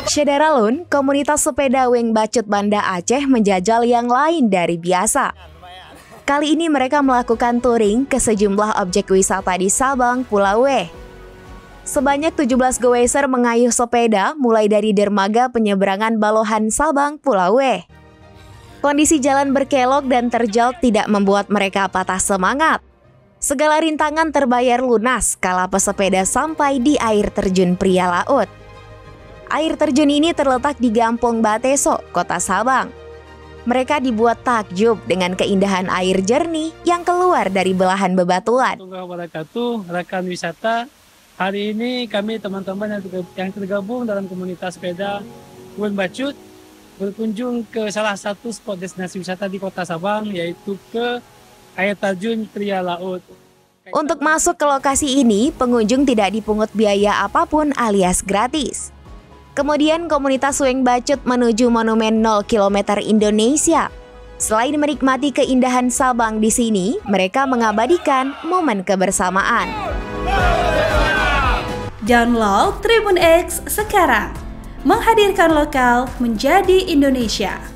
Syederalun, komunitas sepeda Weng Bacut Banda Aceh menjajal yang lain dari biasa. Kali ini mereka melakukan touring ke sejumlah objek wisata di Sabang, Pulau W. Sebanyak 17 goeser mengayuh sepeda mulai dari dermaga penyeberangan Balohan Sabang, Pulau W. Kondisi jalan berkelok dan terjal tidak membuat mereka patah semangat. Segala rintangan terbayar lunas kala pesepeda sampai di air terjun Pria Laut. Air terjun ini terletak di Gampong Bateso, Kota Sabang. Mereka dibuat takjub dengan keindahan air jernih yang keluar dari belahan bebatuan. Rekan wisata, hari ini kami teman-teman yang tergabung dalam komunitas sepeda Weng Bacut berkunjung ke salah satu spot destinasi wisata di Kota Sabang, yaitu ke air terjun Pria Laut. Untuk masuk ke lokasi ini, pengunjung tidak dipungut biaya apapun alias gratis. Kemudian komunitas Weng Bacut menuju Monumen 0 km Indonesia. Selain menikmati keindahan Sabang di sini, mereka mengabadikan momen kebersamaan. Download Tribun X sekarang, menghadirkan lokal menjadi Indonesia.